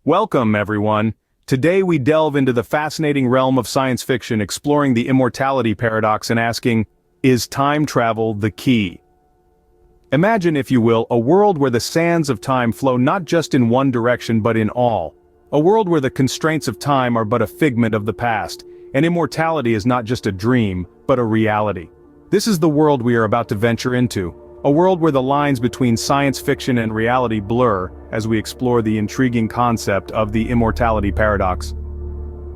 Welcome, everyone. Today we delve into the fascinating realm of science fiction, exploring the immortality paradox and asking, is time travel the key? Imagine, if you will, a world where the sands of time flow not just in one direction but in all. A world where the constraints of time are but a figment of the past, and immortality is not just a dream, but a reality. This is the world we are about to venture into, a world where the lines between science fiction and reality blur as we explore the intriguing concept of the immortality paradox.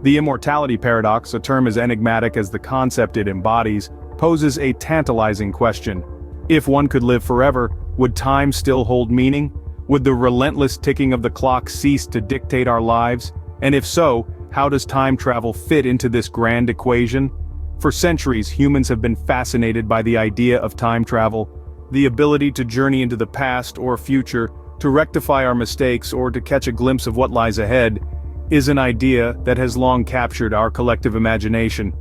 The immortality paradox, a term as enigmatic as the concept it embodies, poses a tantalizing question. If one could live forever, would time still hold meaning? Would the relentless ticking of the clock cease to dictate our lives? And if so, how does time travel fit into this grand equation? For centuries, humans have been fascinated by the idea of time travel, the ability to journey into the past or future, to rectify our mistakes or to catch a glimpse of what lies ahead, is an idea that has long captured our collective imagination.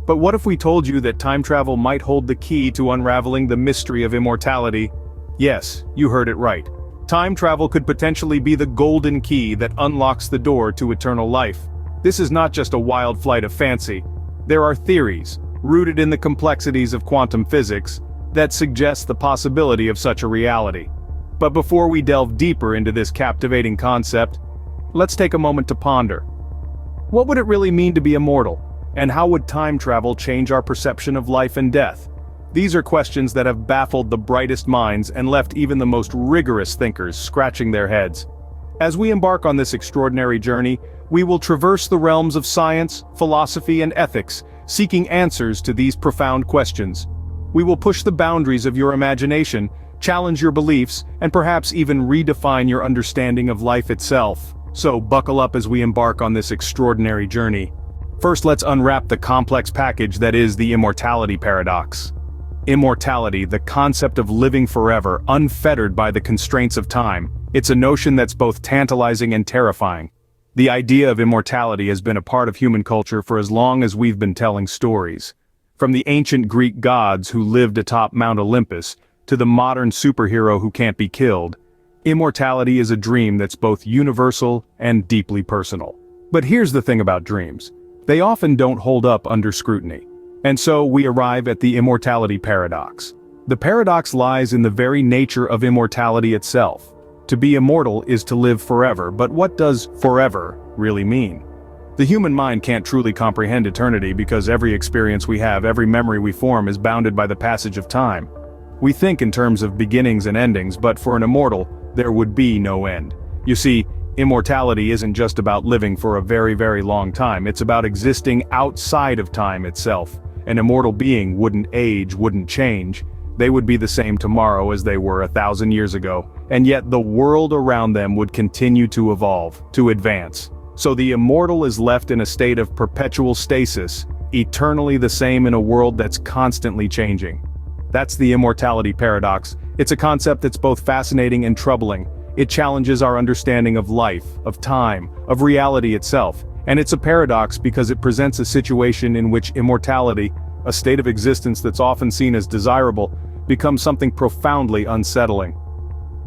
But what if we told you that time travel might hold the key to unraveling the mystery of immortality? Yes, you heard it right. Time travel could potentially be the golden key that unlocks the door to eternal life. This is not just a wild flight of fancy. There are theories, rooted in the complexities of quantum physics, that suggest the possibility of such a reality. But before we delve deeper into this captivating concept, let's take a moment to ponder. What would it really mean to be immortal? And how would time travel change our perception of life and death? These are questions that have baffled the brightest minds and left even the most rigorous thinkers scratching their heads. As we embark on this extraordinary journey, we will traverse the realms of science, philosophy, and ethics, seeking answers to these profound questions. We will push the boundaries of your imagination, challenge your beliefs, and perhaps even redefine your understanding of life itself. So buckle up as we embark on this extraordinary journey. First, let's unwrap the complex package that is the immortality paradox. Immortality, the concept of living forever, unfettered by the constraints of time. It's a notion that's both tantalizing and terrifying. The idea of immortality has been a part of human culture for as long as we've been telling stories. From the ancient Greek gods who lived atop Mount Olympus, to the modern superhero who can't be killed, immortality is a dream that's both universal and deeply personal. But here's the thing about dreams. They often don't hold up under scrutiny. And so we arrive at the immortality paradox. The paradox lies in the very nature of immortality itself. To be immortal is to live forever, but what does forever really mean? The human mind can't truly comprehend eternity because every experience we have, every memory we form is bounded by the passage of time. We think in terms of beginnings and endings, but for an immortal, there would be no end. You see, immortality isn't just about living for a very, very long time, it's about existing outside of time itself. An immortal being wouldn't age, wouldn't change. They would be the same tomorrow as they were 1,000 years ago, and yet the world around them would continue to evolve, to advance. So the immortal is left in a state of perpetual stasis, eternally the same in a world that's constantly changing. That's the immortality paradox. It's a concept that's both fascinating and troubling. It challenges our understanding of life, of time, of reality itself. And it's a paradox because it presents a situation in which immortality, a state of existence that's often seen as desirable, becomes something profoundly unsettling.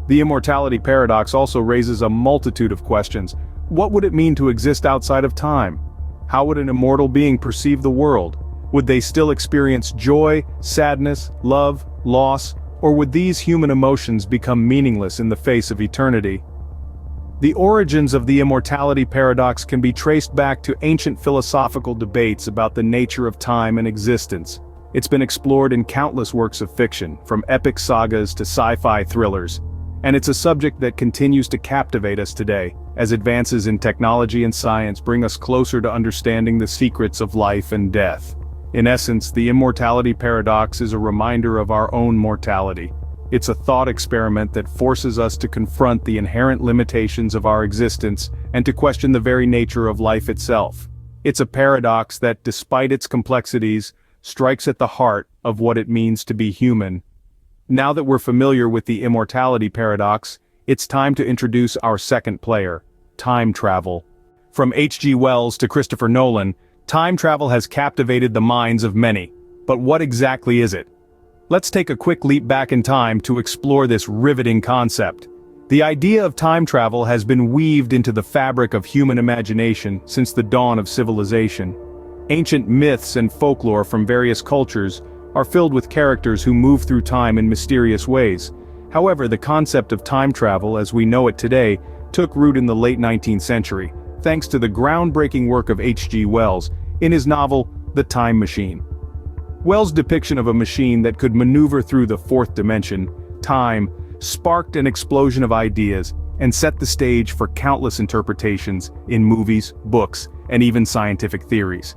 The immortality paradox also raises a multitude of questions. What would it mean to exist outside of time? How would an immortal being perceive the world? Would they still experience joy, sadness, love, loss, or would these human emotions become meaningless in the face of eternity? The origins of the immortality paradox can be traced back to ancient philosophical debates about the nature of time and existence. It's been explored in countless works of fiction, from epic sagas to sci-fi thrillers. And it's a subject that continues to captivate us today, as advances in technology and science bring us closer to understanding the secrets of life and death. In essence, the immortality paradox is a reminder of our own mortality. It's a thought experiment that forces us to confront the inherent limitations of our existence and to question the very nature of life itself. It's a paradox that, despite its complexities, strikes at the heart of what it means to be human. Now that we're familiar with the immortality paradox, it's time to introduce our second player, time travel. From H.G. Wells to Christopher Nolan, time travel has captivated the minds of many. But what exactly is it? Let's take a quick leap back in time to explore this riveting concept. The idea of time travel has been weaved into the fabric of human imagination since the dawn of civilization. Ancient myths and folklore from various cultures are filled with characters who move through time in mysterious ways. However, the concept of time travel as we know it today took root in the late 19th century, thanks to the groundbreaking work of H.G. Wells in his novel, The Time Machine. Wells' depiction of a machine that could maneuver through the fourth dimension, time, sparked an explosion of ideas and set the stage for countless interpretations in movies, books, and even scientific theories.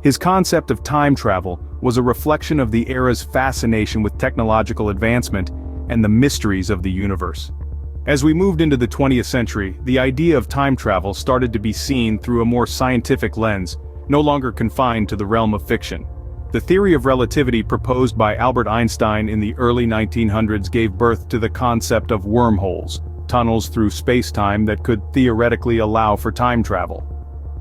His concept of time travel was a reflection of the era's fascination with technological advancement and the mysteries of the universe. As we moved into the 20th century, the idea of time travel started to be seen through a more scientific lens, no longer confined to the realm of fiction. The theory of relativity proposed by Albert Einstein in the early 1900s gave birth to the concept of wormholes, tunnels through space-time that could theoretically allow for time travel.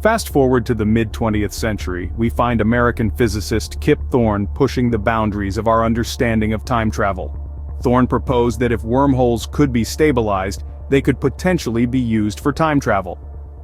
Fast forward to the mid-20th century, we find American physicist Kip Thorne pushing the boundaries of our understanding of time travel. Thorne proposed that if wormholes could be stabilized, they could potentially be used for time travel.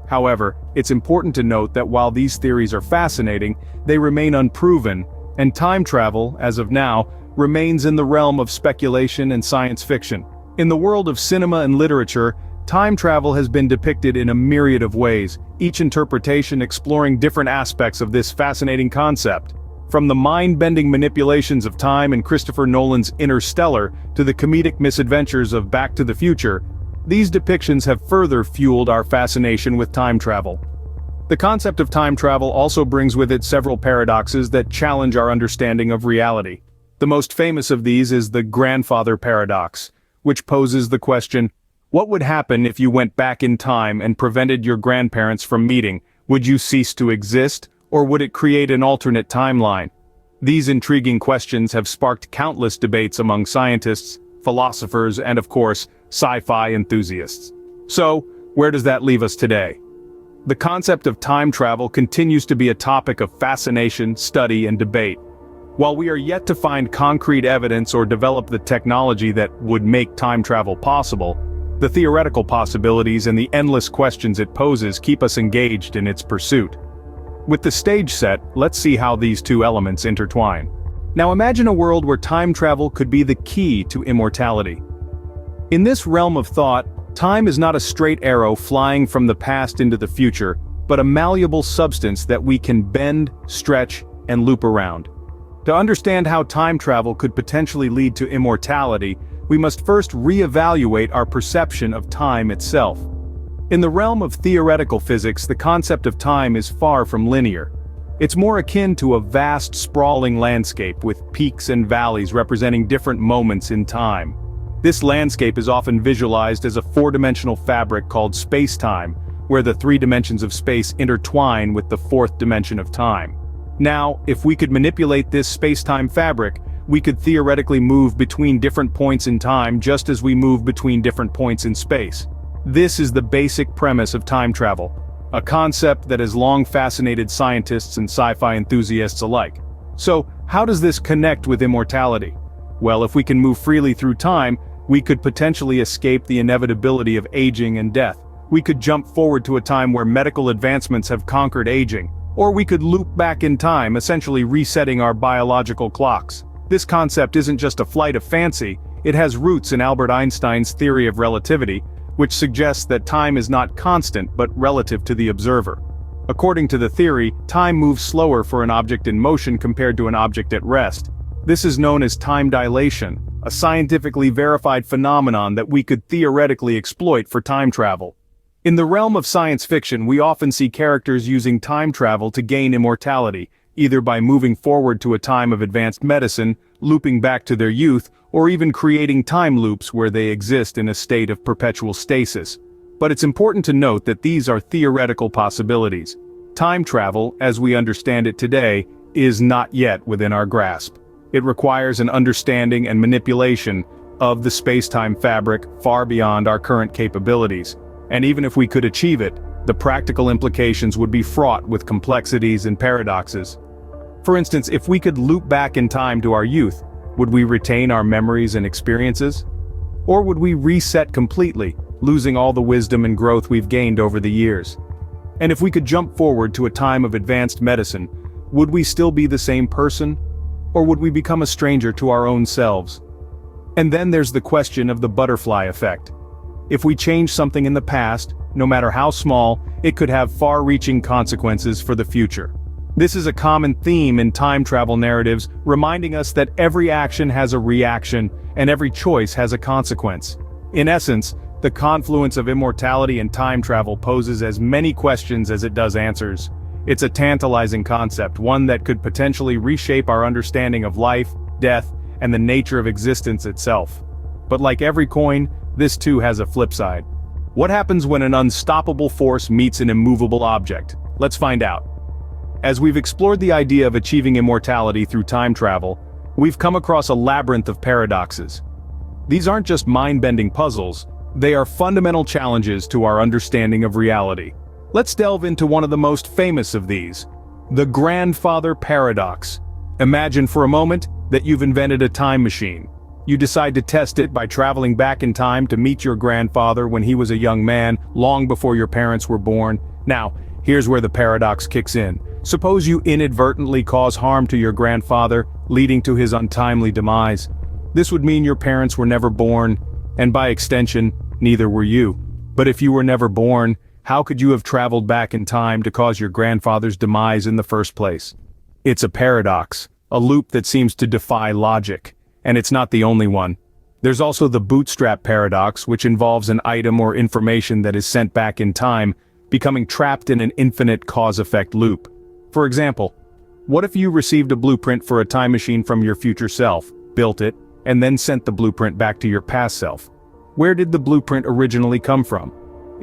However, it's important to note that while these theories are fascinating, they remain unproven, and time travel, as of now, remains in the realm of speculation and science fiction. In the world of cinema and literature, time travel has been depicted in a myriad of ways, each interpretation exploring different aspects of this fascinating concept. From the mind-bending manipulations of time in Christopher Nolan's Interstellar to the comedic misadventures of Back to the Future, these depictions have further fueled our fascination with time travel. The concept of time travel also brings with it several paradoxes that challenge our understanding of reality. The most famous of these is the grandfather paradox, which poses the question, what would happen if you went back in time and prevented your grandparents from meeting? Would you cease to exist, or would it create an alternate timeline? These intriguing questions have sparked countless debates among scientists, philosophers, and of course, sci-fi enthusiasts. So, where does that leave us today? The concept of time travel continues to be a topic of fascination, study, and debate. While we are yet to find concrete evidence or develop the technology that would make time travel possible, the theoretical possibilities and the endless questions it poses keep us engaged in its pursuit. With the stage set, let's see how these two elements intertwine. Now imagine a world where time travel could be the key to immortality. In this realm of thought, time is not a straight arrow flying from the past into the future, but a malleable substance that we can bend, stretch, and loop around. To understand how time travel could potentially lead to immortality, we must first re-evaluate our perception of time itself. In the realm of theoretical physics, the concept of time is far from linear. It's more akin to a vast, sprawling landscape with peaks and valleys representing different moments in time. This landscape is often visualized as a four-dimensional fabric called SpaceTime, where the three dimensions of space intertwine with the fourth dimension of time. Now, if we could manipulate this space-time fabric, we could theoretically move between different points in time just as we move between different points in space. This is the basic premise of time travel, a concept that has long fascinated scientists and sci-fi enthusiasts alike. So, how does this connect with immortality? Well, if we can move freely through time, we could potentially escape the inevitability of aging and death. We could jump forward to a time where medical advancements have conquered aging, or we could loop back in time, essentially resetting our biological clocks. This concept isn't just a flight of fancy, it has roots in Albert Einstein's theory of relativity, which suggests that time is not constant but relative to the observer. According to the theory, time moves slower for an object in motion compared to an object at rest. This is known as time dilation, a scientifically verified phenomenon that we could theoretically exploit for time travel. In the realm of science fiction, we often see characters using time travel to gain immortality, either by moving forward to a time of advanced medicine, looping back to their youth, or even creating time loops where they exist in a state of perpetual stasis. But it's important to note that these are theoretical possibilities. Time travel, as we understand it today, is not yet within our grasp. It requires an understanding and manipulation of the space-time fabric far beyond our current capabilities. And even if we could achieve it, the practical implications would be fraught with complexities and paradoxes. For instance, if we could loop back in time to our youth, would we retain our memories and experiences? Or would we reset completely, losing all the wisdom and growth we've gained over the years. And if we could jump forward to a time of advanced medicine, would we still be the same person? Or would we become a stranger to our own selves? And then there's the question of the butterfly effect. If we change something in the past, no matter how small, it could have far-reaching consequences for the future. This is a common theme in time travel narratives, reminding us that every action has a reaction, and every choice has a consequence. In essence, the confluence of immortality and time travel poses as many questions as it does answers. It's a tantalizing concept, one that could potentially reshape our understanding of life, death, and the nature of existence itself. But like every coin, this too has a flip side. What happens when an unstoppable force meets an immovable object? Let's find out. As we've explored the idea of achieving immortality through time travel, we've come across a labyrinth of paradoxes. These aren't just mind-bending puzzles, they are fundamental challenges to our understanding of reality. Let's delve into one of the most famous of these, the grandfather paradox. Imagine for a moment that you've invented a time machine. You decide to test it by traveling back in time to meet your grandfather when he was a young man, long before your parents were born. Now, here's where the paradox kicks in. Suppose you inadvertently cause harm to your grandfather, leading to his untimely demise. This would mean your parents were never born, and by extension, neither were you. But if you were never born, how could you have traveled back in time to cause your grandfather's demise in the first place? It's a paradox, a loop that seems to defy logic, and it's not the only one. There's also the bootstrap paradox, which involves an item or information that is sent back in time, becoming trapped in an infinite cause-effect loop. For example, what if you received a blueprint for a time machine from your future self, built it, and then sent the blueprint back to your past self? Where did the blueprint originally come from?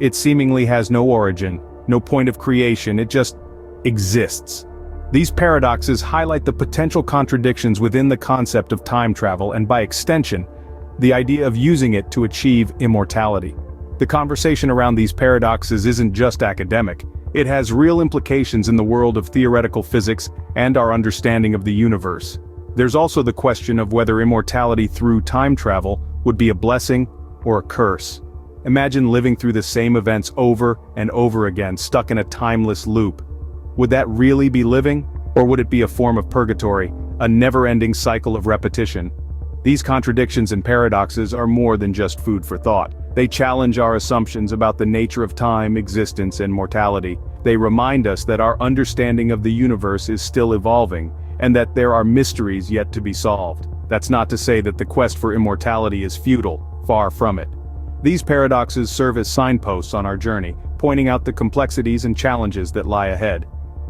It seemingly has no origin, no point of creation, it just exists. These paradoxes highlight the potential contradictions within the concept of time travel and, by extension, the idea of using it to achieve immortality. The conversation around these paradoxes isn't just academic, it has real implications in the world of theoretical physics and our understanding of the universe. There's also the question of whether immortality through time travel would be a blessing or a curse. Imagine living through the same events over and over again, stuck in a timeless loop. Would that really be living, or would it be a form of purgatory, a never-ending cycle of repetition? These contradictions and paradoxes are more than just food for thought. They challenge our assumptions about the nature of time, existence, and mortality. They remind us that our understanding of the universe is still evolving, and that there are mysteries yet to be solved. That's not to say that the quest for immortality is futile, far from it. These paradoxes serve as signposts on our journey, pointing out the complexities and challenges that lie ahead.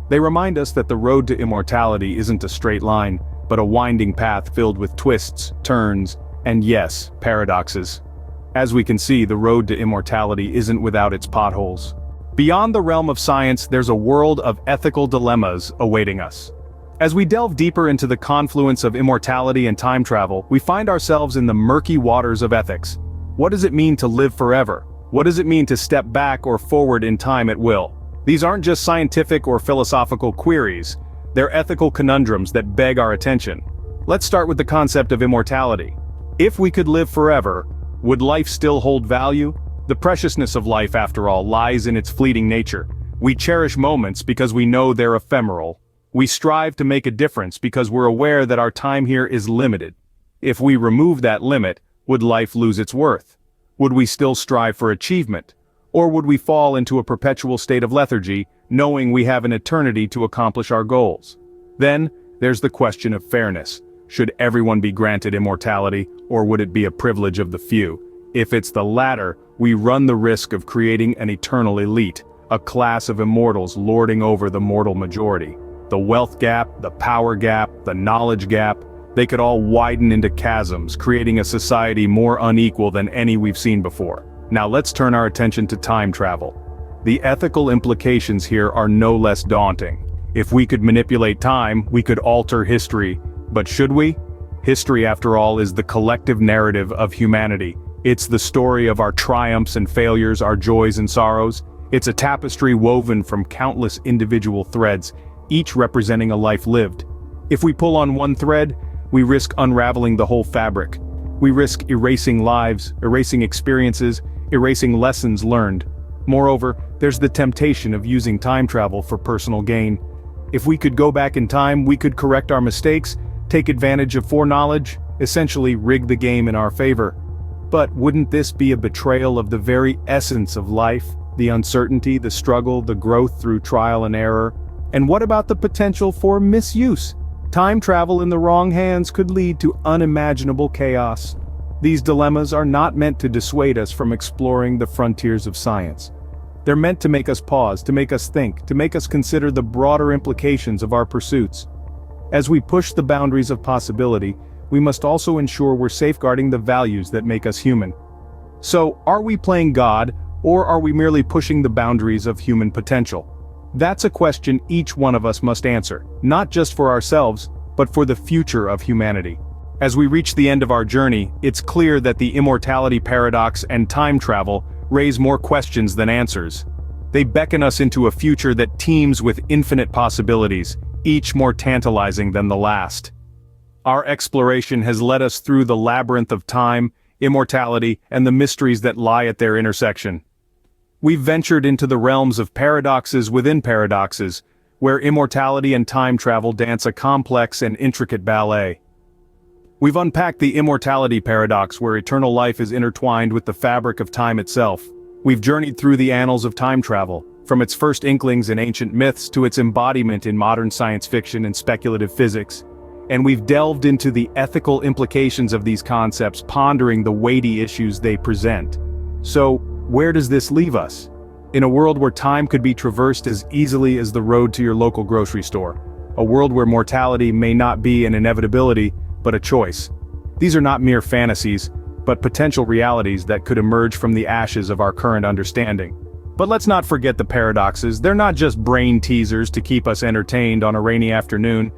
They remind us that the road to immortality isn't a straight line, but a winding path filled with twists, turns, and yes, paradoxes. As we can see, the road to immortality isn't without its potholes. Beyond the realm of science, there's a world of ethical dilemmas awaiting us. As we delve deeper into the confluence of immortality and time travel, we find ourselves in the murky waters of ethics. What does it mean to live forever? What does it mean to step back or forward in time at will? These aren't just scientific or philosophical queries, they're ethical conundrums that beg our attention. Let's start with the concept of immortality. If we could live forever, would life still hold value? The preciousness of life, after all, lies in its fleeting nature. We cherish moments because we know they're ephemeral. We strive to make a difference because we're aware that our time here is limited. If we remove that limit, would life lose its worth? Would we still strive for achievement? Or would we fall into a perpetual state of lethargy, knowing we have an eternity to accomplish our goals? Then, there's the question of fairness. Should everyone be granted immortality, or would it be a privilege of the few? If it's the latter, we run the risk of creating an eternal elite, a class of immortals lording over the mortal majority. The wealth gap, the power gap, the knowledge gap, they could all widen into chasms, creating a society more unequal than any we've seen before. Now let's turn our attention to time travel. The ethical implications here are no less daunting. If we could manipulate time, we could alter history. But should we? History, after all, is the collective narrative of humanity. It's the story of our triumphs and failures, our joys and sorrows. It's a tapestry woven from countless individual threads, each representing a life lived. If we pull on one thread, we risk unraveling the whole fabric. We risk erasing lives, erasing experiences, erasing lessons learned. Moreover, there's the temptation of using time travel for personal gain. If we could go back in time, we could correct our mistakes, take advantage of foreknowledge, essentially rig the game in our favor. But wouldn't this be a betrayal of the very essence of life? The uncertainty, the struggle, the growth through trial and error? And what about the potential for misuse? Time travel in the wrong hands could lead to unimaginable chaos. These dilemmas are not meant to dissuade us from exploring the frontiers of science. They're meant to make us pause, to make us think, to make us consider the broader implications of our pursuits. As we push the boundaries of possibility, we must also ensure we're safeguarding the values that make us human. So, are we playing God, or are we merely pushing the boundaries of human potential? That's a question each one of us must answer, not just for ourselves, but for the future of humanity. As we reach the end of our journey, it's clear that the immortality paradox and time travel raise more questions than answers. They beckon us into a future that teems with infinite possibilities, each more tantalizing than the last. Our exploration has led us through the labyrinth of time, immortality, and the mysteries that lie at their intersection. We've ventured into the realms of paradoxes within paradoxes, where immortality and time travel dance a complex and intricate ballet. We've unpacked the immortality paradox, where eternal life is intertwined with the fabric of time itself. We've journeyed through the annals of time travel, from its first inklings in ancient myths to its embodiment in modern science fiction and speculative physics. And we've delved into the ethical implications of these concepts, pondering the weighty issues they present. So, where does this leave us? In a world where time could be traversed as easily as the road to your local grocery store. A world where mortality may not be an inevitability, but a choice. These are not mere fantasies, but potential realities that could emerge from the ashes of our current understanding. But let's not forget the paradoxes. They're not just brain teasers to keep us entertained on a rainy afternoon.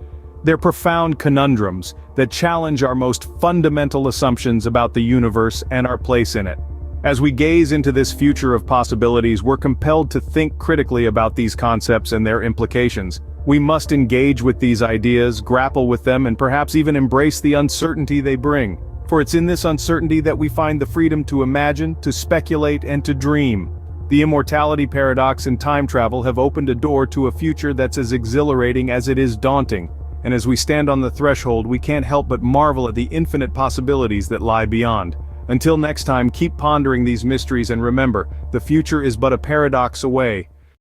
They're profound conundrums that challenge our most fundamental assumptions about the universe and our place in it. As we gaze into this future of possibilities, we're compelled to think critically about these concepts and their implications. We must engage with these ideas, grapple with them, and perhaps even embrace the uncertainty they bring. For it's in this uncertainty that we find the freedom to imagine, to speculate, and to dream. The immortality paradox and time travel have opened a door to a future that's as exhilarating as it is daunting. And as we stand on the threshold, we can't help but marvel at the infinite possibilities that lie beyond. Until next time, keep pondering these mysteries and remember, the future is but a paradox away.